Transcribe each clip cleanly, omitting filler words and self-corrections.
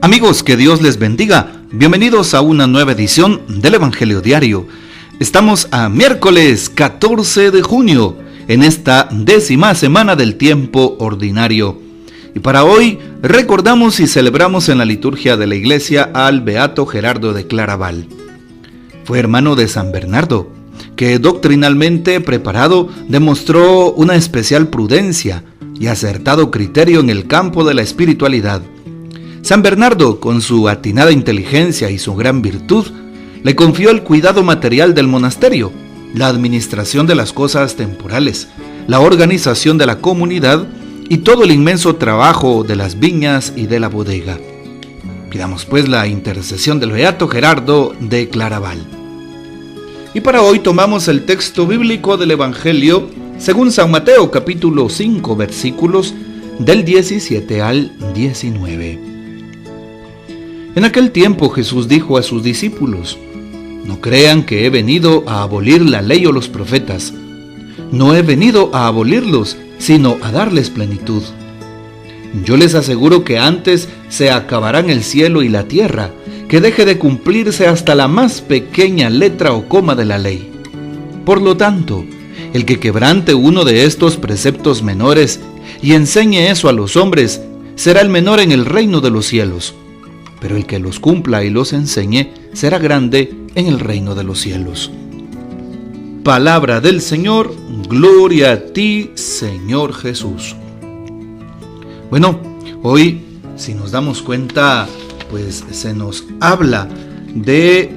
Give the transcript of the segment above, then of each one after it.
Amigos, que Dios les bendiga. Bienvenidos a una nueva edición del Evangelio Diario. Estamos a miércoles 14 de junio, en esta 10ª semana del tiempo ordinario. Y para hoy recordamos y celebramos en la liturgia de la iglesia al beato Gerardo de Claraval. Fue hermano de San Bernardo, que doctrinalmente preparado demostró una especial prudencia y acertado criterio en el campo de la espiritualidad. San Bernardo, con su atinada inteligencia y su gran virtud, le confió el cuidado material del monasterio, la administración de las cosas temporales, la organización de la comunidad y todo el inmenso trabajo de las viñas y de la bodega. Pidamos pues la intercesión del beato Gerardo de Claraval. Y para hoy tomamos el texto bíblico del Evangelio según San Mateo, capítulo 5, versículos del 17 al 19. En aquel tiempo Jesús dijo a sus discípulos: No crean que he venido a abolir la ley o los profetas. No he venido a abolirlos, sino a darles plenitud. Yo les aseguro que antes se acabarán el cielo y la tierra, que deje de cumplirse hasta la más pequeña letra o coma de la ley. Por lo tanto, el que quebrante uno de estos preceptos menores y enseñe eso a los hombres, será el menor en el reino de los cielos. Pero el que los cumpla y los enseñe será grande en el reino de los cielos. Palabra del Señor, gloria a ti, Señor Jesús. Bueno, hoy, si nos damos cuenta, pues se nos habla de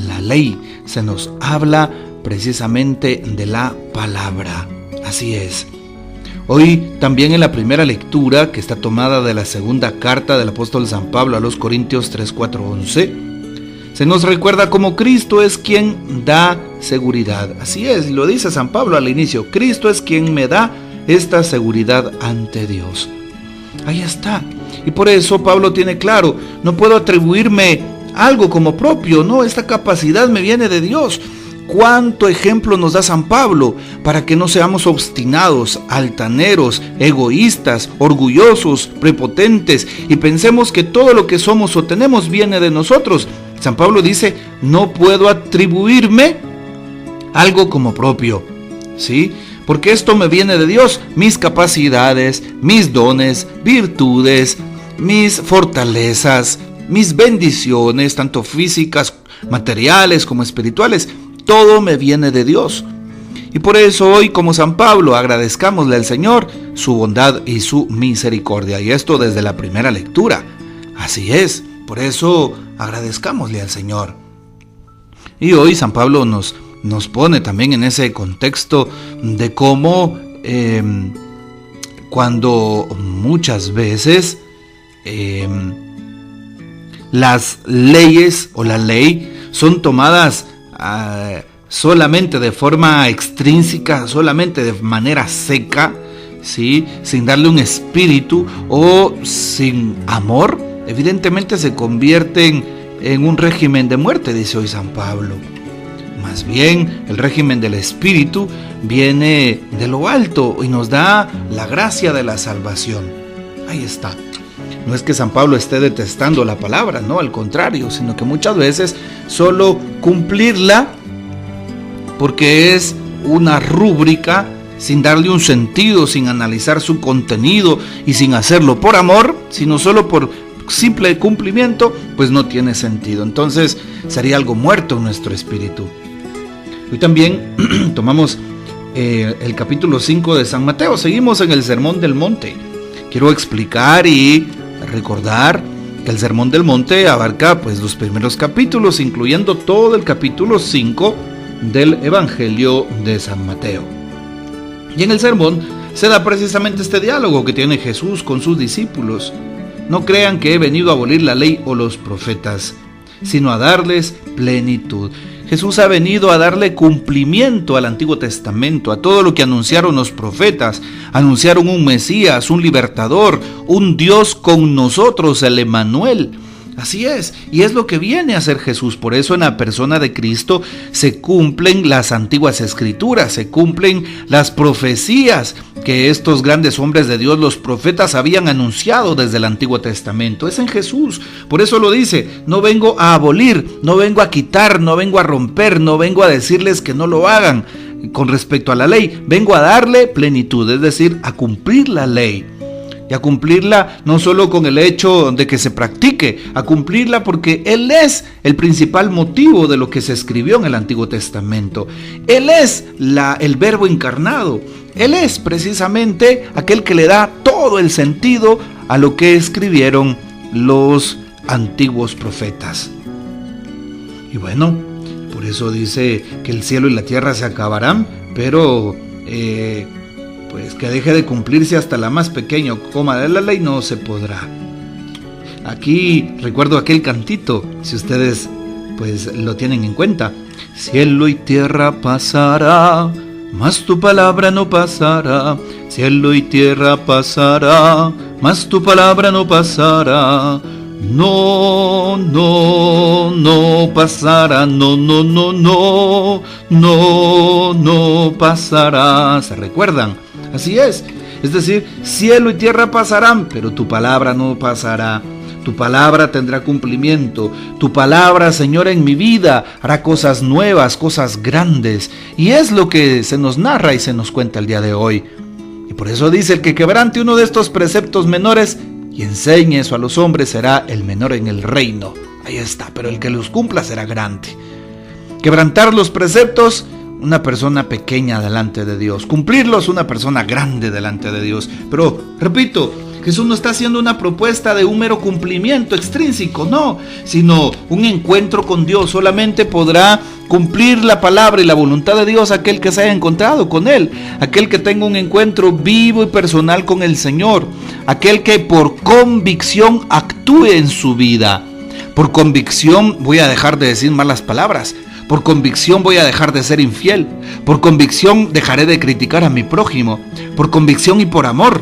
la ley, se nos habla precisamente de la palabra. Así es. Hoy también en la primera lectura, que está tomada de la segunda carta del apóstol San Pablo a los Corintios 3, 4, 11, se nos recuerda cómo Cristo es quien da seguridad. Así es, lo dice San Pablo al inicio: Cristo es quien me da esta seguridad ante Dios. Ahí está. Y por eso Pablo tiene claro: no puedo atribuirme algo como propio, no, esta capacidad me viene de Dios. ¿Cuánto ejemplo nos da San Pablo para que no seamos obstinados, altaneros, egoístas, orgullosos, prepotentes y pensemos que todo lo que somos o tenemos viene de nosotros? San Pablo dice: no puedo atribuirme algo como propio, ¿sí? Porque esto me viene de Dios, mis capacidades, mis dones, virtudes, mis fortalezas, mis bendiciones, tanto físicas, materiales como espirituales. Todo me viene de Dios. Y por eso hoy, como San Pablo, agradezcámosle al Señor su bondad y su misericordia. Y esto desde la primera lectura. Así es, por eso agradezcámosle al Señor. Y hoy San Pablo nos pone también en ese contexto de cómo cuando muchas veces las leyes o la ley son tomadas solamente de forma extrínseca, solamente de manera seca, ¿sí? Sin darle un espíritu o sin amor, evidentemente se convierten en un régimen de muerte, dice hoy San Pablo. Más bien, el régimen del espíritu viene de lo alto y nos da la gracia de la salvación. Ahí está. No es que San Pablo esté detestando la palabra, no, al contrario, sino que muchas veces solo cumplirla porque es una rúbrica sin darle un sentido, sin analizar su contenido y sin hacerlo por amor, sino solo por simple cumplimiento, pues no tiene sentido. Entonces sería algo muerto en nuestro espíritu. Hoy también tomamos el capítulo 5 de San Mateo, seguimos en el Sermón del Monte. Quiero explicar y recordar que el Sermón del Monte abarca los primeros capítulos, incluyendo todo el capítulo 5 del Evangelio de San Mateo. Y en el sermón se da precisamente este diálogo que tiene Jesús con sus discípulos. No crean que he venido a abolir la ley o los profetas, sino a darles plenitud. Jesús ha venido a darle cumplimiento al Antiguo Testamento, a todo lo que anunciaron los profetas. Anunciaron un Mesías, un libertador, un Dios con nosotros, el Emmanuel. Así es, y es lo que viene a hacer Jesús. Por eso en la persona de Cristo se cumplen las antiguas escrituras, se cumplen las profecías que estos grandes hombres de Dios, los profetas, habían anunciado desde el Antiguo Testamento. Es en Jesús. Por eso lo dice: no vengo a abolir, no vengo a quitar, no vengo a romper, no vengo a decirles que no lo hagan con respecto a la ley. Vengo a darle plenitud, es decir, a cumplir la ley. Y a cumplirla no solo con el hecho de que se practique, a cumplirla porque Él es el principal motivo de lo que se escribió en el Antiguo Testamento. Él es el Verbo encarnado. Él es precisamente aquel que le da todo el sentido a lo que escribieron los antiguos profetas. Y bueno, por eso dice que el cielo y la tierra se acabarán, pero pues que deje de cumplirse hasta la más pequeña coma de la ley no se podrá. Aquí recuerdo aquel cantito, si ustedes pues lo tienen en cuenta: cielo y tierra pasará, mas tu palabra no pasará. Cielo y tierra pasará, mas tu palabra no pasará. No, no, no pasará, no, no, no, no, no, no pasará. ¿Se recuerdan? Así es decir, cielo y tierra pasarán, pero tu palabra no pasará. Tu palabra tendrá cumplimiento. Tu palabra, Señor, en mi vida hará cosas nuevas, cosas grandes. Y es lo que se nos narra y se nos cuenta el día de hoy. Y por eso dice: el que quebrante uno de estos preceptos menores y enseñe eso a los hombres será el menor en el reino. Ahí está, pero el que los cumpla será grande. Quebrantar los preceptos, una persona pequeña delante de Dios. Cumplirlos, una persona grande delante de Dios. Pero, repito, Jesús no está haciendo una propuesta de un mero cumplimiento extrínseco, no, sino un encuentro con Dios. Solamente podrá cumplir la palabra y la voluntad de Dios aquel que se haya encontrado con Él, aquel que tenga un encuentro vivo y personal con el Señor, aquel que por convicción actúe en su vida. Por convicción voy a dejar de decir malas palabras. Por convicción voy a dejar de ser infiel. Por convicción dejaré de criticar a mi prójimo. Por convicción y por amor,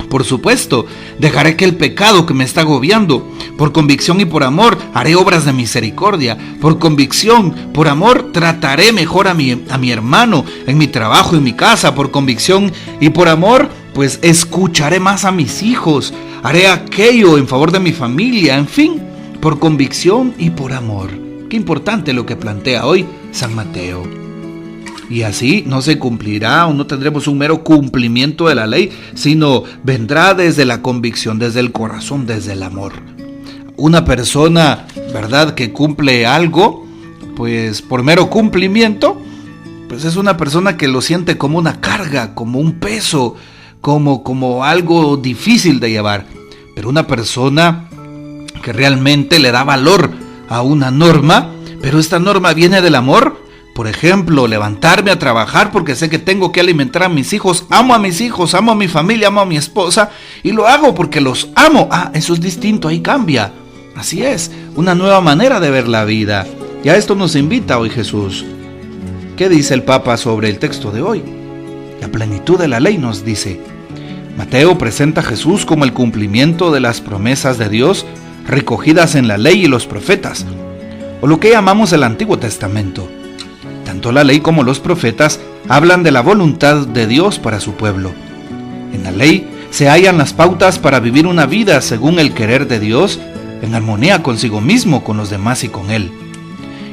por supuesto, dejaré que el pecado que me está agobiando. Por convicción y por amor haré obras de misericordia. Por convicción, por amor, trataré mejor a mi hermano en mi trabajo, en mi casa. Por convicción y por amor, pues escucharé más a mis hijos. Haré aquello en favor de mi familia. En fin, por convicción y por amor. Qué importante lo que plantea hoy San Mateo. Y así no se cumplirá o no tendremos un mero cumplimiento de la ley, sino vendrá desde la convicción, desde el corazón, desde el amor. Una persona, ¿verdad?, que cumple algo, pues por mero cumplimiento, pues es una persona que lo siente como una carga, como un peso, como algo difícil de llevar. Pero una persona que realmente le da valor a una norma, pero esta norma viene del amor. Por ejemplo, levantarme a trabajar porque sé que tengo que alimentar a mis hijos. Amo a mis hijos, amo a mi familia, amo a mi esposa y lo hago porque los amo. Eso es distinto, ahí cambia. Así es, una nueva manera de ver la vida. Y a esto nos invita hoy Jesús. ¿Qué dice el Papa sobre el texto de hoy? La plenitud de la ley nos dice. Mateo presenta a Jesús como el cumplimiento de las promesas de Dios recogidas en la ley y los profetas, o lo que llamamos el Antiguo Testamento. Tanto la ley como los profetas hablan de la voluntad de Dios para su pueblo. En la ley se hallan las pautas para vivir una vida según el querer de Dios, en armonía consigo mismo, con los demás y con Él.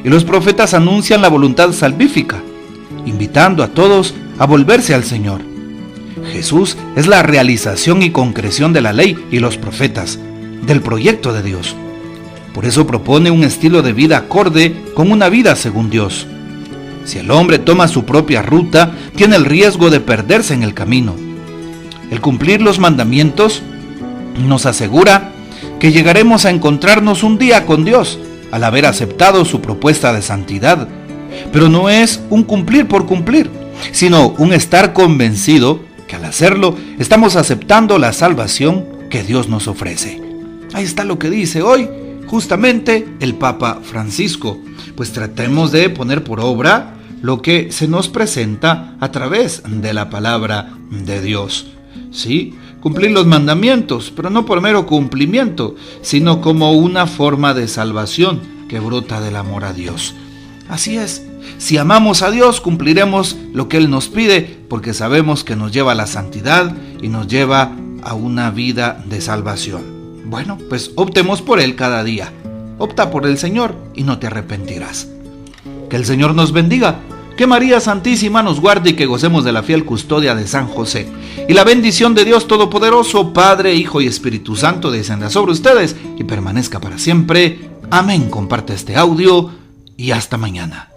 Y los profetas anuncian la voluntad salvífica, invitando a todos a volverse al Señor. Jesús es la realización y concreción de la ley y los profetas, del proyecto de Dios. Por eso propone un estilo de vida acorde con una vida según Dios. Si el hombre toma su propia ruta, tiene el riesgo de perderse en el camino. El cumplir los mandamientos nos asegura que llegaremos a encontrarnos un día con Dios al haber aceptado su propuesta de santidad. Pero no es un cumplir por cumplir, sino un estar convencido que al hacerlo estamos aceptando la salvación que Dios nos ofrece. Ahí está lo que dice hoy justamente el Papa Francisco. Pues tratemos de poner por obra lo que se nos presenta a través de la palabra de Dios. Sí, cumplir los mandamientos, pero no por mero cumplimiento, sino como una forma de salvación que brota del amor a Dios. Así es, Si amamos a Dios, cumpliremos lo que Él nos pide, porque sabemos que nos lleva a la santidad y nos lleva a una vida de salvación. Bueno, pues optemos por Él cada día. Opta por el Señor y no te arrepentirás. Que el Señor nos bendiga, que María Santísima nos guarde y que gocemos de la fiel custodia de San José. Y la bendición de Dios Todopoderoso, Padre, Hijo y Espíritu Santo, descienda sobre ustedes y permanezca para siempre. Amén. Comparte este audio y hasta mañana.